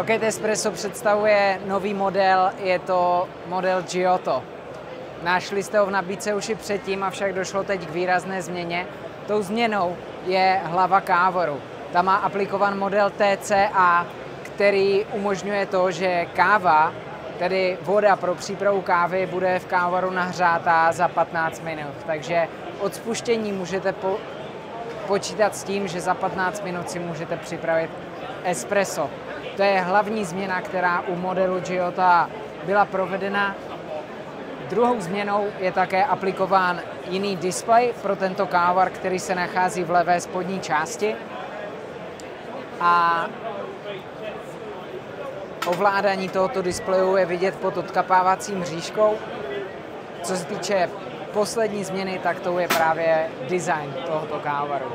Rocket Espresso představuje nový model, je to model Giotto. Našli jste ho v nabídce už i předtím, avšak došlo teď k výrazné změně. Tou změnou je hlava kávoru. Ta má aplikovan model TCA, který umožňuje to, že káva, tedy voda pro přípravu kávy, bude v kávoru nahřátá za 15 minut. Takže od spuštění můžete počítat s tím, že za 15 minut si můžete připravit espresso. To je hlavní změna, která u modelu Giotto byla provedena. Druhou změnou je také aplikován jiný displej pro tento kávovar, který se nachází v levé spodní části. A ovládání tohoto displeju je vidět pod odkapávacím mřížkou. Co se týče poslední změny, tak to je právě design tohoto kávovaru.